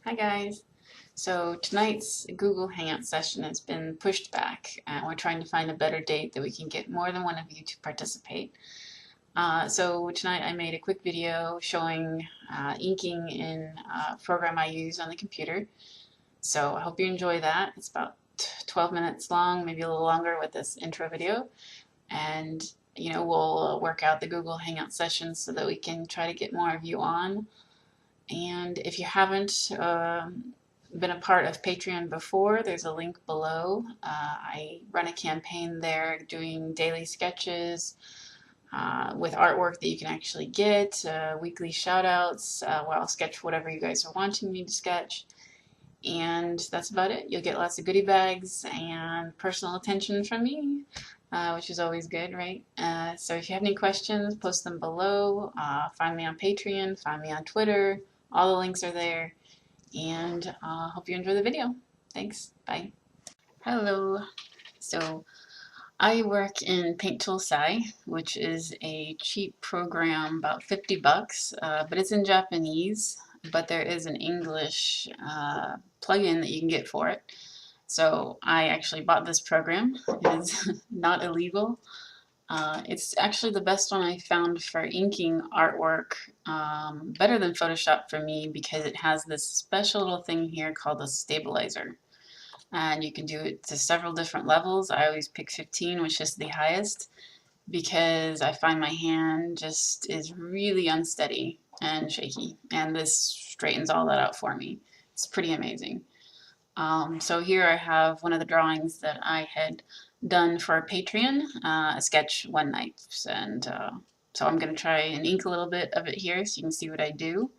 Hi guys. So tonight's Google Hangout session has been pushed back and we're trying to find a better date that we can get more than one of you to participate. So tonight I made a quick video showing inking in a program I use on the computer. So I hope you enjoy that. It's about 12 minutes long, maybe a little longer with this intro video. And we'll work out the Google Hangout sessions so that we can try to get more of you on. And if you haven't been a part of Patreon before, there's a link below. I run a campaign there doing daily sketches with artwork that you can actually get, weekly shout-outs, where I'll sketch whatever you guys are wanting me to sketch. And that's about it. You'll get lots of goodie bags and personal attention from me, which is always good, right? So if you have any questions, post them below. Find me on Patreon, find me on Twitter. All the links are there. And hope you enjoy the video. Thanks. Bye. Hello. So I work in PaintToolSAI, which is a cheap program, about 50 bucks, but it's in Japanese, but there is an English plugin that you can get for it. So I actually bought this program. It is not illegal. It's actually the best one I found for inking artwork, better than Photoshop for me because it has this special little thing here called a stabilizer. And you can do it to several different levels. I always pick 15, which is the highest, because I find my hand just is really unsteady and shaky. And this straightens all that out for me. It's pretty amazing. So here I have one of the drawings that I had done for a Patreon, a sketch one night, and so I'm going to try and ink a little bit of it here so you can see what I do.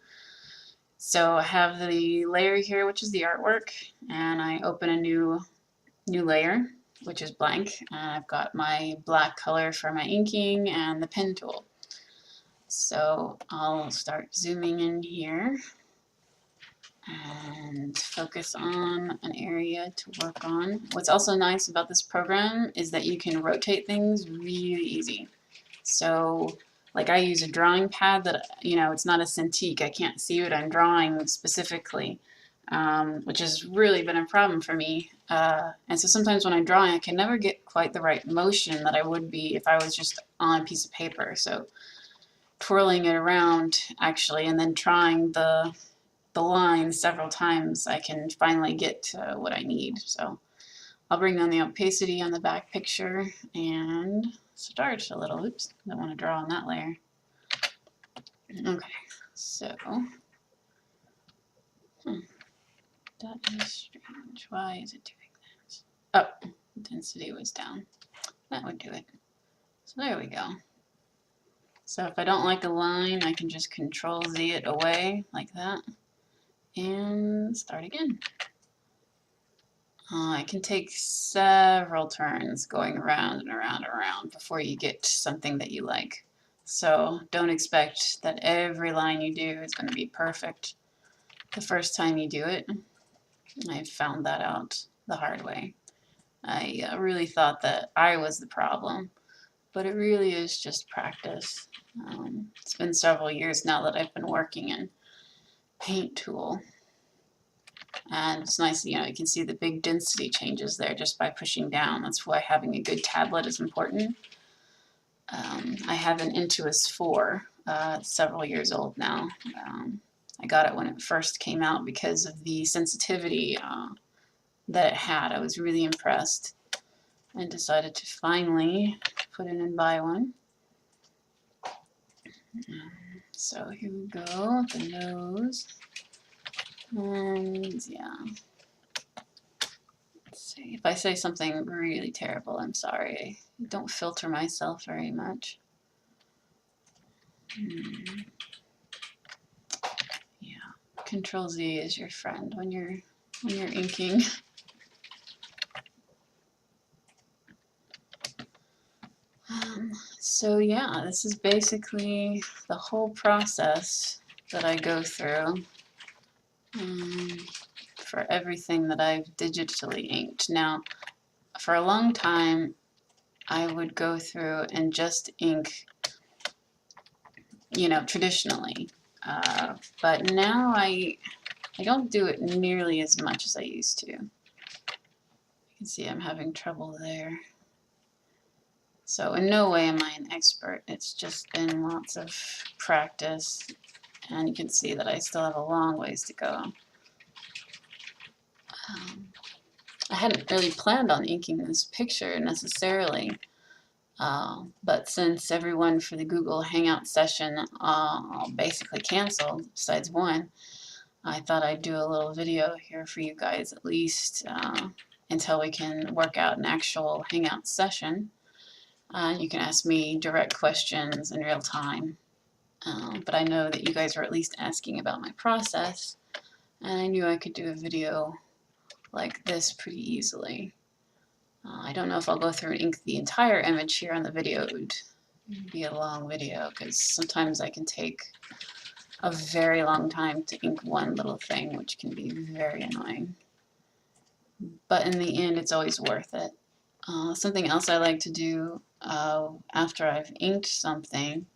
So I have the layer here, which is the artwork, and I open a new layer, which is blank, and I've got my black color for my inking and the pen tool. So I'll start zooming in here and focus on an area to work on. What's also nice about this program is that you can rotate things really easy. So like I use a drawing pad that, it's not a Cintiq. I can't see what I'm drawing specifically, which has really been a problem for me. And so sometimes when I'm drawing, I can never get quite the right motion that I would be if I was just on a piece of paper. So twirling it around actually and then trying the lines several times, I can finally get to what I need. So I'll bring down the opacity on the back picture and start a little. Oops, don't want to draw on that layer. Okay, so that is strange. Why is it doing that? Oh, density was down. That would do it. So there we go. So if I don't like a line, I can just Control Z it away like that and start again. It can take several turns going around and around and around before you get something that you like. So don't expect that every line you do is going to be perfect the first time you do it. I found that out the hard way. I really thought that I was the problem, but it really is just practice. It's been several years now that I've been working in Paint Tool. And it's nice, you can see the big density changes there just by pushing down. That's why having a good tablet is important. I have an Intuos 4, several years old now. I got it when it first came out because of the sensitivity that it had. I was really impressed and decided to finally put in and buy one. So here we go, the nose. And yeah, let's see. If I say something really terrible, I'm sorry. I don't filter myself very much. Yeah, Control Z is your friend when you're inking. So yeah, this is basically the whole process that I go through for everything that I've digitally inked. Now, for a long time, I would go through and just ink, traditionally. But now I I don't do it nearly as much as I used to. You can see I'm having trouble there. So in no way am I an expert. It's just been lots of practice, and you can see that I still have a long ways to go. I hadn't really planned on inking this picture necessarily, but since everyone for the Google Hangout session basically canceled, besides one, I thought I'd do a little video here for you guys at least until we can work out an actual Hangout session. You can ask me direct questions in real time. But I know that you guys were at least asking about my process, and I knew I could do a video like this pretty easily. I don't know if I'll go through and ink the entire image here on the video. It would be a long video because sometimes I can take a very long time to ink one little thing, which can be very annoying. But in the end, it's always worth it. Something else I like to do after I've inked something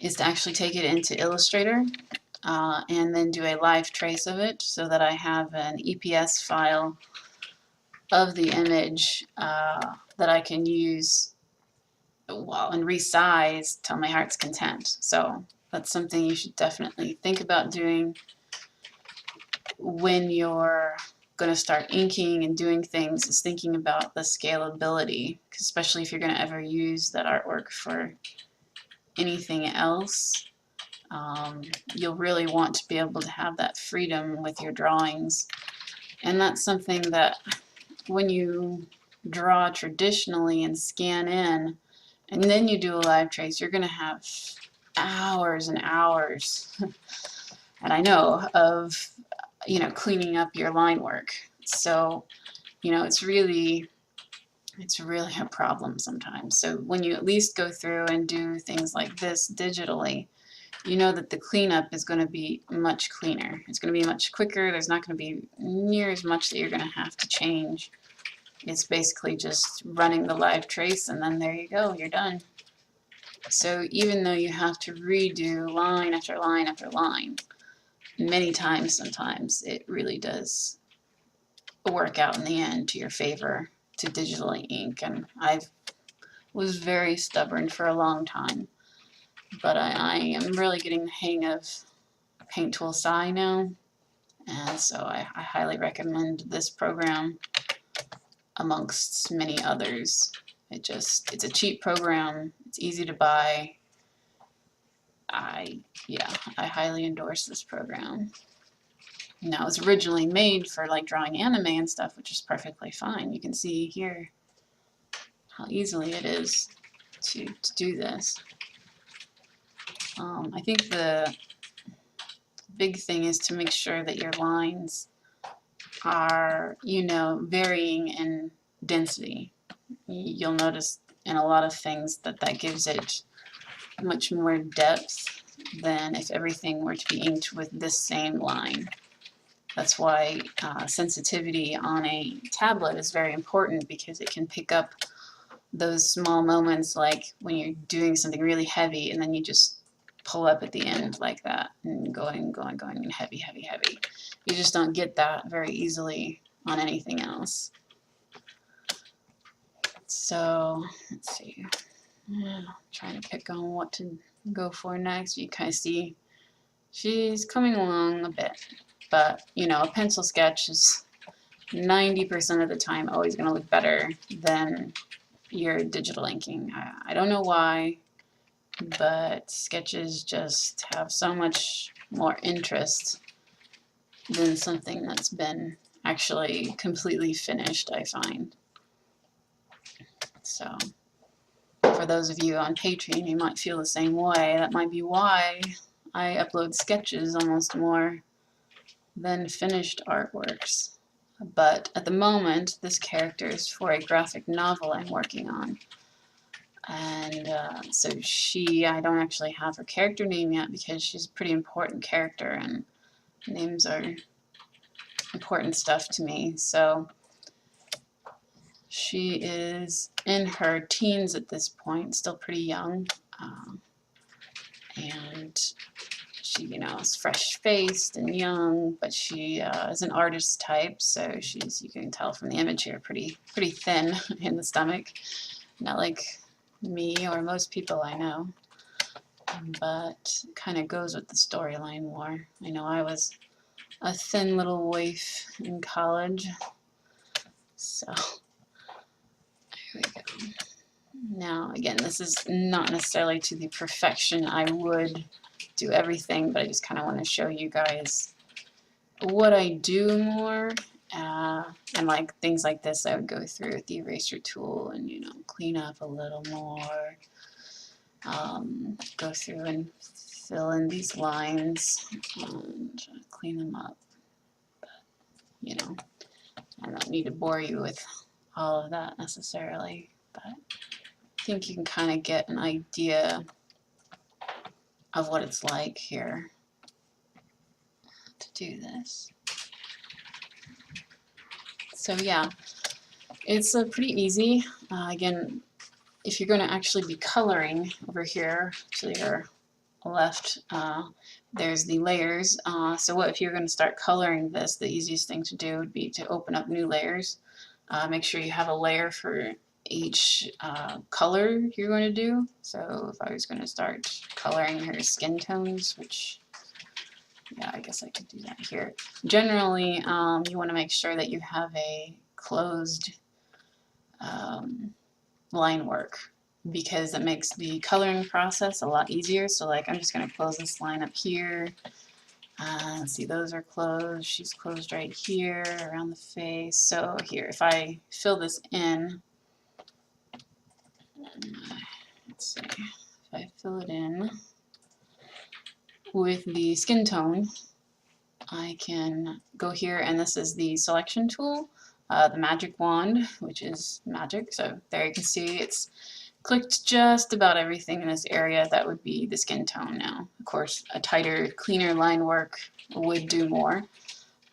is to actually take it into Illustrator and then do a live trace of it so that I have an EPS file of the image that I can use and resize till my heart's content. So that's something you should definitely think about doing when you're going to start inking and doing things, is thinking about the scalability, especially if you're going to ever use that artwork for anything else. You'll really want to be able to have that freedom with your drawings, and that's something that when you draw traditionally and scan in and then you do a live trace, you're going to have hours and hours and I know of cleaning up your line work. So it's really a problem sometimes. So when you at least go through and do things like this digitally, you know that the cleanup is going to be much cleaner. It's going to be much quicker. There's not going to be near as much that you're going to have to change. It's basically just running the live trace, and then there you go, you're done. So even though you have to redo line after line after line many times sometimes, it really does work out in the end to your favor to digitally ink. And I was very stubborn for a long time, but I am really getting the hang of PaintToolSAI now, and so I highly recommend this program amongst many others. It's a cheap program, it's easy to buy. I highly endorse this program. Now, it was originally made for like drawing anime and stuff, which is perfectly fine. You can see here how easily it is to do this. I think the big thing is to make sure that your lines are, varying in density. You'll notice in a lot of things that gives it much more depth than if everything were to be inked with this same line. That's why sensitivity on a tablet is very important, because it can pick up those small moments, like when you're doing something really heavy and then you just pull up at the end like that and going and heavy. You just don't get that very easily on anything else. So let's see. Trying to pick on what to go for next. You kind of see she's coming along a bit, but a pencil sketch is 90% of the time always going to look better than your digital inking. I don't know why, but sketches just have so much more interest than something that's been actually completely finished, I find. So for those of you on Patreon, you might feel the same way. That might be why I upload sketches almost more than finished artworks. But at the moment, this character is for a graphic novel I'm working on. And so I don't actually have her character name yet, because she's a pretty important character and names are important stuff to me. So she is in her teens at this point, still pretty young, and She, you know, is fresh-faced and young, but she is an artist type, so she's, you can tell from the image here, pretty thin in the stomach. Not like me or most people I know, but kind of goes with the storyline more. I know I was a thin little waif in college, so here we go. Now, again, this is not necessarily to the perfection I would do everything, but I just kind of want to show you guys what I do more. And like things like this, I would go through with the eraser tool and, you know, clean up a little more. Go through and fill in these lines and clean them up. But, you know, I don't need to bore you with all of that necessarily, but I think you can kind of get an idea of what it's like here to do this. So yeah, it's pretty easy. Again, if you're going to actually be coloring over here to your left, there's the layers. So what if you're going to start coloring this, the easiest thing to do would be to open up new layers. Make sure you have a layer for each color you're going to do. So if I was going to start coloring her skin tones, which, yeah, I guess I could do that here. Generally, you want to make sure that you have a closed line work, because it makes the coloring process a lot easier. So like, I'm just going to close this line up here. Let's see, those are closed. She's closed right here around the face. So here, if I fill this in, let's see, if I fill it in with the skin tone, I can go here, and this is the selection tool, the magic wand, which is magic. So there you can see it's clicked just about everything in this area that would be the skin tone now. Of course, a tighter, cleaner line work would do more.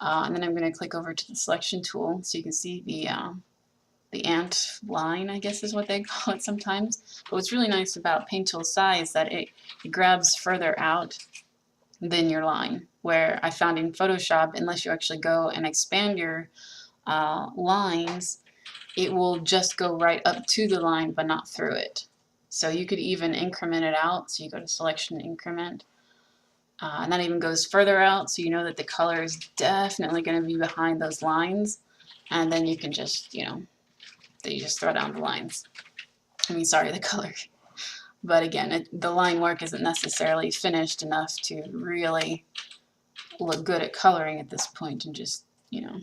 And then I'm going to click over to the selection tool so you can see the ant line, I guess is what they call it sometimes. But what's really nice about PaintToolSAI is that it grabs further out than your line, where I found in Photoshop, unless you actually go and expand your lines, it will just go right up to the line but not through it. So you could even increment it out. So you go to selection increment, and that even goes further out, so you know that the color is definitely going to be behind those lines, and then you can just, you know, you just throw down the lines. I mean, sorry, the color. But again, the line work isn't necessarily finished enough to really look good at coloring at this point, and just, you know,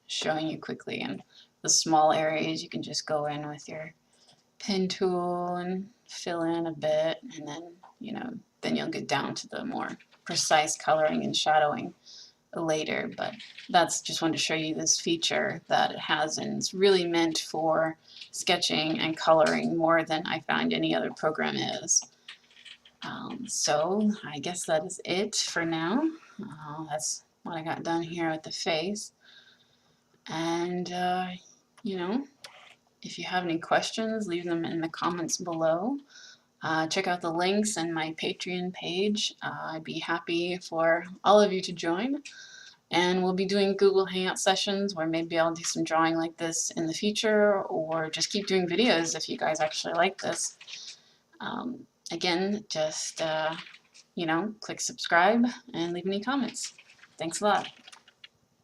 showing you quickly. And the small areas, you can just go in with your pen tool and fill in a bit, and then, you know, then you'll get down to the more precise coloring and shadowing later. But that's just wanted to show you this feature that it has, and it's really meant for sketching and coloring more than I find any other program is. So I guess that is it for now. That's what I got done here with the face. And you know, if you have any questions, leave them in the comments below. Check out the links and my Patreon page. I'd be happy for all of you to join. And we'll be doing Google Hangout sessions where maybe I'll do some drawing like this in the future, or just keep doing videos if you guys actually like this. Again, just, you know, click subscribe and leave any comments. Thanks a lot.